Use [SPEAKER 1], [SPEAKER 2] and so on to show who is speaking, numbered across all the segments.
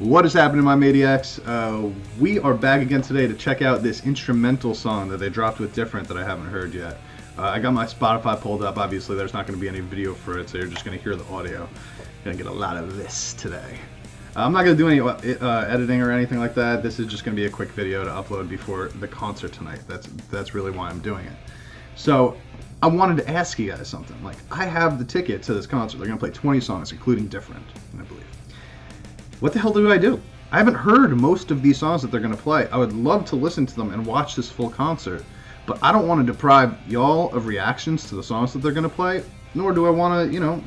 [SPEAKER 1] What is happening, my maniacs? We are back again today to check out this instrumental song that they dropped with Different that I haven't heard yet. I got my Spotify pulled up. Obviously, there's not going to be any video for it, so you're just going to hear the audio. You're going to get a lot of this today. I'm not going to do any editing or anything like that. This is just going to be a quick video to upload before the concert tonight. That's really why I'm doing it. So, I wanted to ask you guys something. Like, I have the ticket to this concert. They're going to play 20 songs, including Different, I believe. What the hell do I do? I haven't heard most of these songs that they're going to play. I would love to listen to them and watch this full concert, but I don't want to deprive y'all of reactions to the songs that they're going to play, nor do I want to,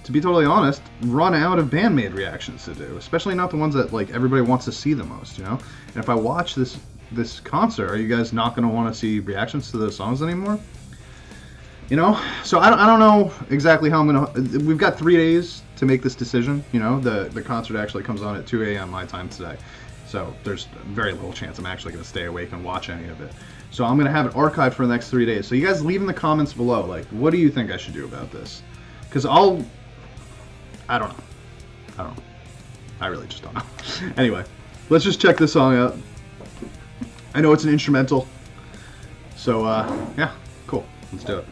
[SPEAKER 1] to be totally honest, run out of Band Maid reactions to do, especially not the ones that, like, everybody wants to see the most, And if I watch this concert, are you guys not going to want to see reactions to those songs anymore? So I don't know exactly how I'm going to... We've got 3 days to make this decision, The concert actually comes on at 2 a.m. my time today. So there's very little chance I'm actually going to stay awake and watch any of it. So I'm going to have it archived for the next 3 days. So you guys leave in the comments below, like, what do you think I should do about this? Because I don't know. I really just don't know. Anyway, let's just check this song out. I know it's an instrumental. So, yeah, cool. Let's do it.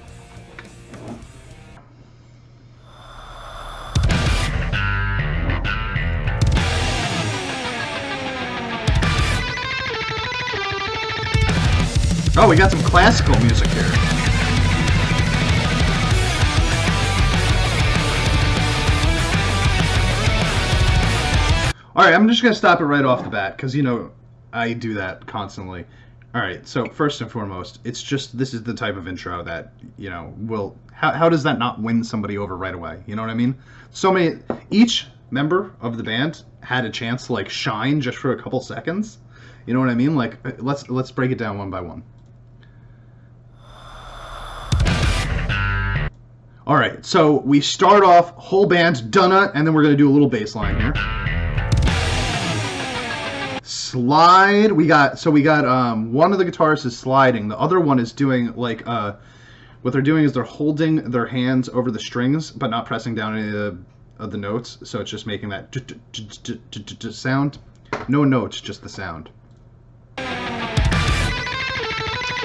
[SPEAKER 1] Oh, we got some classical music here. Alright, I'm just going to stop it right off the bat, because, I do that constantly. Alright, so first and foremost, it's just, this is the type of intro that, will, how does that not win somebody over right away? You know what I mean? Each member of the band had a chance to, like, shine just for a couple seconds. You know what I mean? Like, let's break it down one by one. Alright, so we start off, whole band, dunna, and then we're going to do a little bass line here. Slide, we got one of the guitarists is sliding, the other one is doing, like, what they're doing is they're holding their hands over the strings, but not pressing down any of the notes, so it's just making that sound. No notes, just the sound.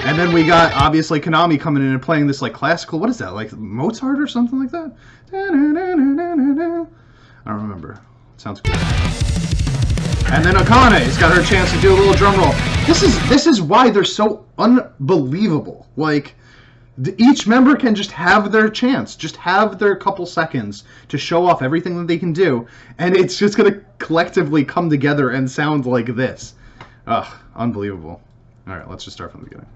[SPEAKER 1] And then we got, obviously, Konami coming in and playing this, like, classical, what is that, like Mozart or something like that? I don't remember. It sounds good. And then Akane's got her chance to do a little drum roll. This is why they're so unbelievable. Like, each member can just have their chance, just have their couple seconds to show off everything that they can do, and it's just going to collectively come together and sound like this. Ugh, unbelievable. All right, let's just start from the beginning.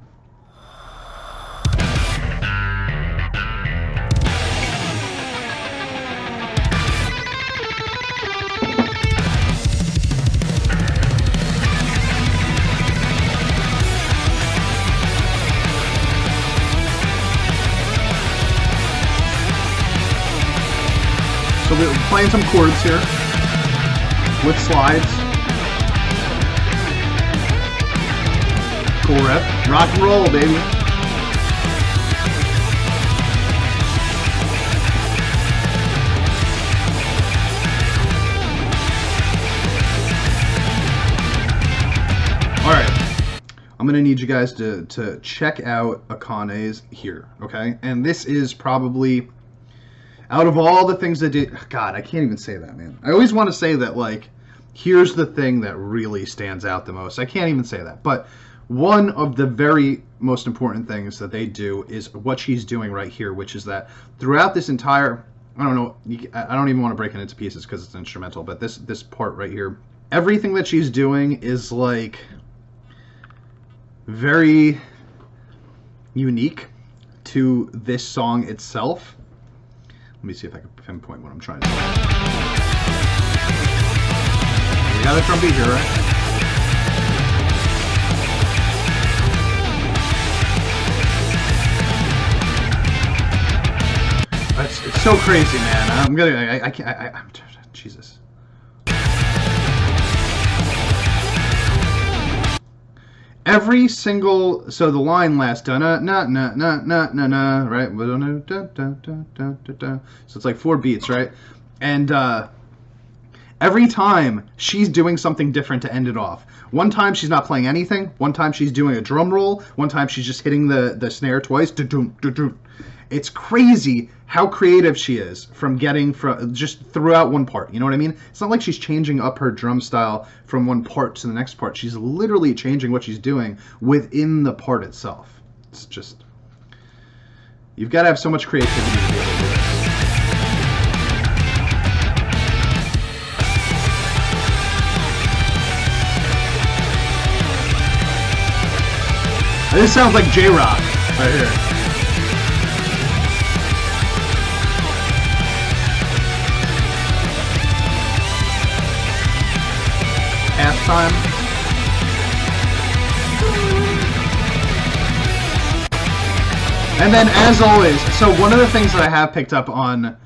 [SPEAKER 1] So we're playing some chords here with slides. Cool riff. Rock and roll, baby. Alright. I'm going to need you guys to check out Akane's here, okay? And this is probably... out of all the things that did... God, I can't even say that, man. I always want to say that, like, here's the thing that really stands out the most. I can't even say that. But one of the very most important things that they do is what she's doing right here, which is that throughout this entire... I don't know. I don't even want to break it into pieces because it's instrumental. But this part right here, everything that she's doing is, like, very unique to this song itself. Let me see if I can pinpoint what I'm trying to do. We got a drum beat here, right? It's so crazy, man. I can't. Jesus. Every single, so the line lasts right? So it's like 4 beats, right? And Every time she's doing something different to end it off. One time she's not playing anything. One time she's doing a drum roll. One time she's just hitting the snare twice. It's crazy how creative she is from getting from just throughout one part. You know what I mean? It's not like she's changing up her drum style from one part to the next part. She's literally changing what she's doing within the part itself. It's just, you've got to have so much creativity to be able to do it. This sounds like J-Rock right here. Halftime. And then, as always, so one of the things that I have picked up on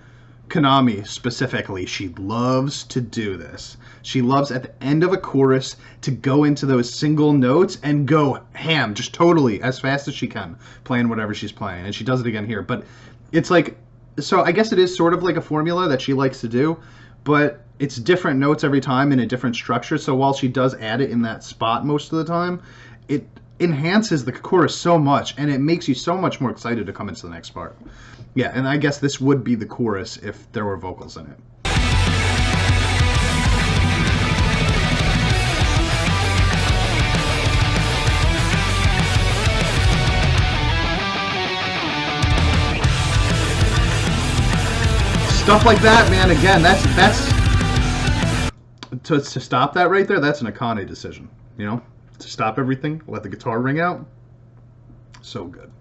[SPEAKER 1] Konami specifically, she loves to do this. She loves at the end of a chorus to go into those single notes and go ham, just totally as fast as she can, playing whatever she's playing. And she does it again here. But it's like, so I guess it is sort of like a formula that she likes to do, but it's different notes every time in a different structure. So while she does add it in that spot most of the time, it enhances the chorus so much, and it makes you so much more excited to come into the next part. Yeah, and I guess this would be the chorus if there were vocals in it. Stuff like that, man, again, that's to stop that right there, that's an Akane decision, you know? To stop everything, let the guitar ring out. So good.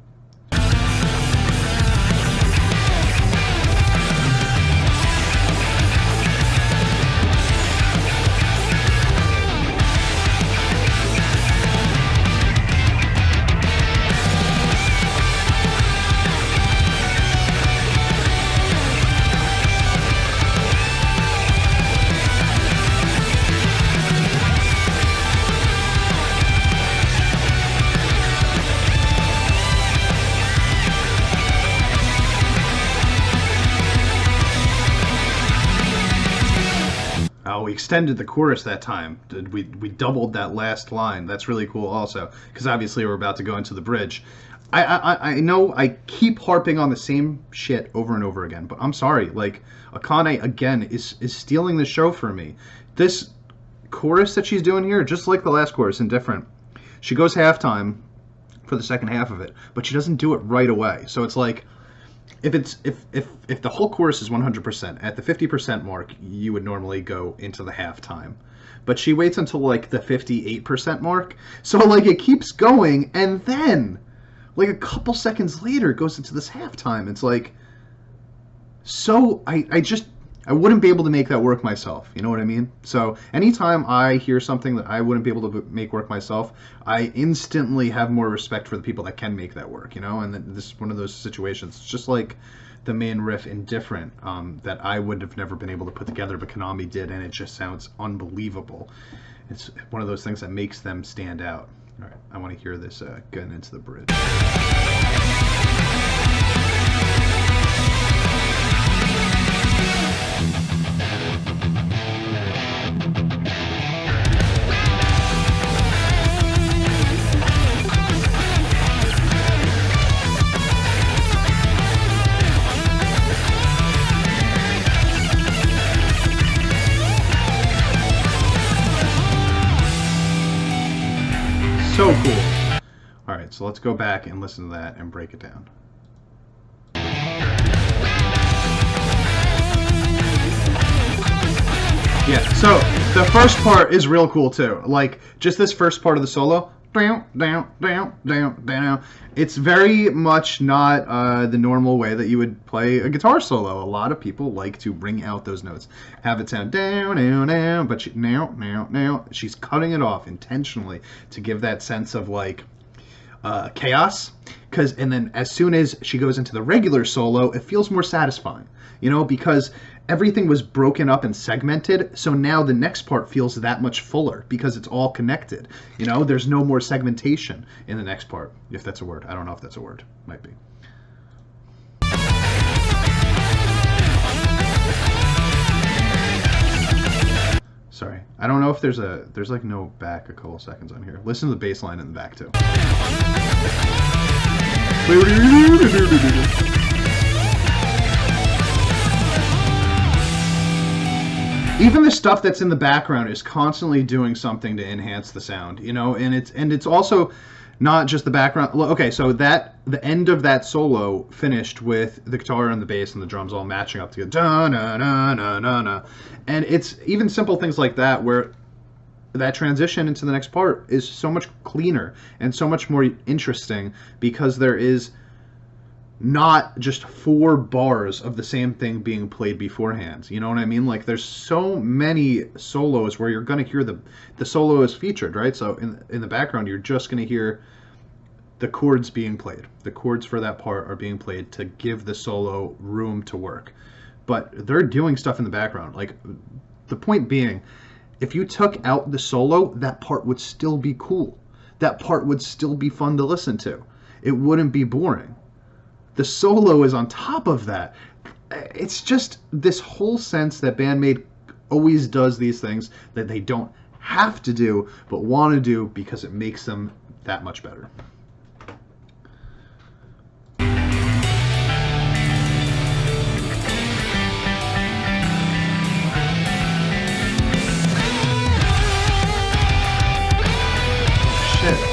[SPEAKER 1] We extended the chorus that time. We doubled that last line. That's really cool also, because obviously we're about to go into the bridge. I know I keep harping on the same shit over and over again, but I'm sorry. Like, Akane, again, is stealing the show for me. This chorus that she's doing here, just like the last chorus and different, she goes halftime for the second half of it, but she doesn't do it right away. So it's like, if the whole chorus is 100%, at the 50% mark, you would normally go into the halftime. But she waits until like the 58% mark. So like it keeps going, and then like a couple seconds later it goes into this halftime. It's like, so I wouldn't be able to make that work myself. You know what I mean? So anytime I hear something that I wouldn't be able to make work myself, I instantly have more respect for the people that can make that work, you know? And this is one of those situations. It's just like the main riff in Different that I would have never been able to put together, but Konami did, and it just sounds unbelievable. It's one of those things that makes them stand out. All right, I want to hear this getting into the bridge. So cool. All right, so let's go back and listen to that and break it down. Yeah, so the first part is real cool too. Like, just this first part of the solo. Down, down, down, down, down. It's very much not the normal way that you would play a guitar solo. A lot of people like to bring out those notes, have it sound down, down, down, but now. She's cutting it off intentionally to give that sense of like chaos. And then as soon as she goes into the regular solo, it feels more satisfying, you know, because everything was broken up and segmented, so now the next part feels that much fuller because it's all connected. You know, there's no more segmentation in the next part, if that's a word. I don't know if that's a word. Might be. Sorry, I don't know if there's like no back a couple seconds on here. Listen to the bass line in the back too. Even the stuff that's in the background is constantly doing something to enhance the sound, you know, and it's also not just the background. Okay, so that the end of that solo finished with the guitar and the bass and the drums all matching up together, da na na na na na, and it's even simple things like that where that transition into the next part is so much cleaner and so much more interesting because there is not just 4 bars of the same thing being played beforehand. You know what I mean? Like there's so many solos where you're going to hear the solo is featured, right? So in the background you're just going to hear the chords being played. The chords for that part are being played to give the solo room to work. But they're doing stuff in the background. Like the point being, if you took out the solo, that part would still be cool. That part would still be fun to listen to. It wouldn't be boring. The solo is on top of that. It's just this whole sense that Band Maid always does these things that they don't have to do, but want to do because it makes them that much better. Shit.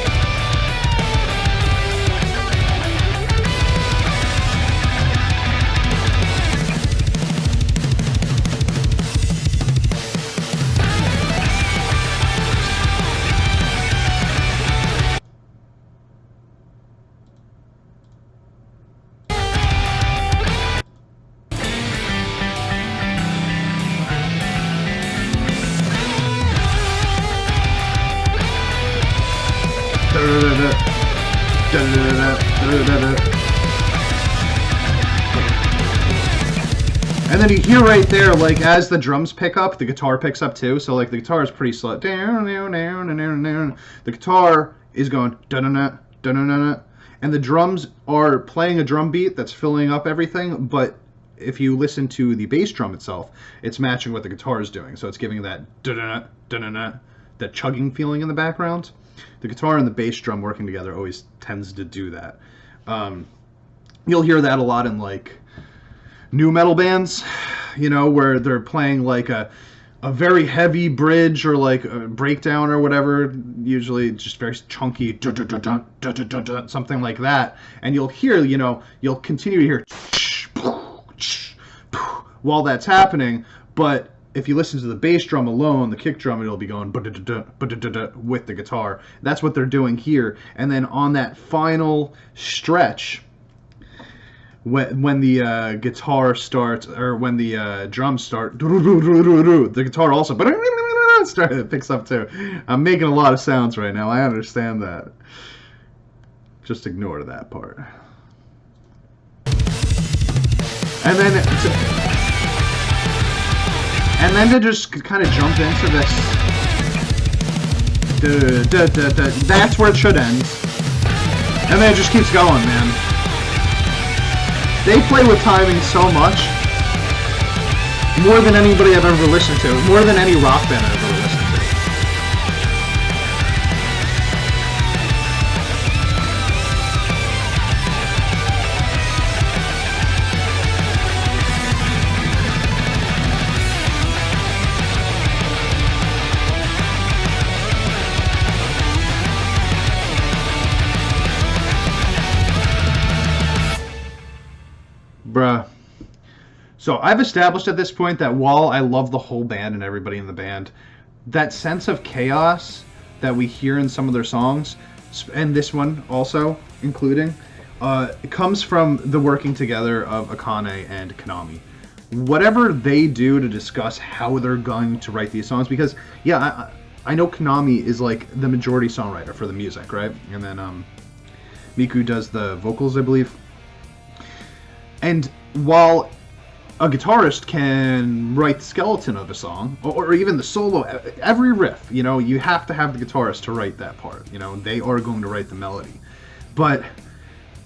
[SPEAKER 1] And then you hear right there, like as the drums pick up, the guitar picks up too. So like the guitar is pretty slow. The guitar is going da-na-na, da-na-na-na, and the drums are playing a drum beat that's filling up everything. But if you listen to the bass drum itself, it's matching what the guitar is doing. So it's giving that da-na-na, da-na-na, that chugging feeling in the background. The guitar and the bass drum working together always tends to do that. You'll hear that a lot in like new metal bands, you know, where they're playing like a very heavy bridge or like a breakdown or whatever, usually just very chunky, something like that. And you'll hear, you know, you'll continue to hear while that's happening, but if you listen to the bass drum alone, the kick drum, it'll be going with the guitar. That's what they're doing here. And then on that final stretch, when the guitar starts, or when the drums start, the guitar also picks up too. I'm making a lot of sounds right now. I understand that. Just ignore that part. And then to just kind of jump into this, that's where it should end. And then it just keeps going, man. They play with timing so much, more than anybody I've ever listened to, more than any rock band I've ever listened to. Bruh. So I've established at this point that while I love the whole band and everybody in the band, that sense of chaos that we hear in some of their songs, and this one also including, it comes from the working together of Akane and Konami. Whatever they do to discuss how they're going to write these songs, because yeah, I know Konami is like the majority songwriter for the music, right? And then Miku does the vocals, I believe. And while a guitarist can write the skeleton of a song, or even the solo, every riff, you know, you have to have the guitarist to write that part. You know, they are going to write the melody. But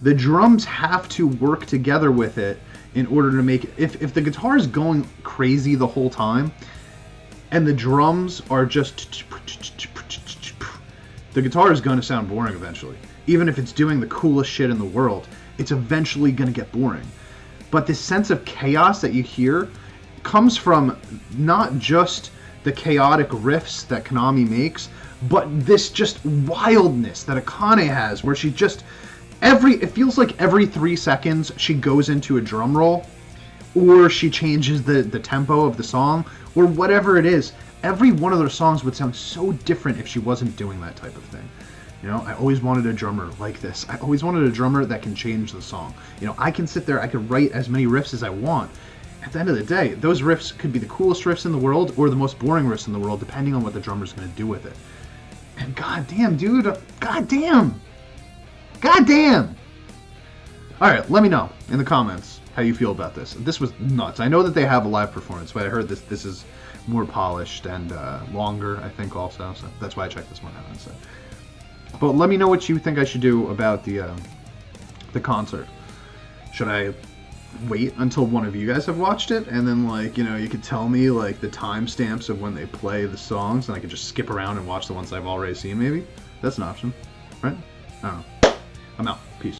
[SPEAKER 1] the drums have to work together with it in order to make it. If the guitar is going crazy the whole time, and the drums are just... The guitar is going to sound boring eventually. Even if it's doing the coolest shit in the world, it's eventually going to get boring. But this sense of chaos that you hear comes from not just the chaotic riffs that Konami makes, but this just wildness that Akane has, where she just... it feels like every 3 seconds she goes into a drum roll, or she changes the tempo of the song, or whatever it is. Every one of their songs would sound so different if she wasn't doing that type of thing. You know, I always wanted a drummer like this. I always wanted a drummer that can change the song. You know, I can sit there, I can write as many riffs as I want. At the end of the day, those riffs could be the coolest riffs in the world or the most boring riffs in the world, depending on what the drummer's going to do with it. And goddamn, dude, goddamn. Goddamn! Alright, let me know in the comments how you feel about this. This was nuts. I know that they have a live performance, but I heard this is more polished and longer, I think, also. So that's why I checked this one out instead. But let me know what you think I should do about the concert. Should I wait until one of you guys have watched it, and then, like, you know, you could tell me, like, the timestamps of when they play the songs, and I could just skip around and watch the ones I've already seen, maybe? That's an option, right? I don't know. I'm out. Peace.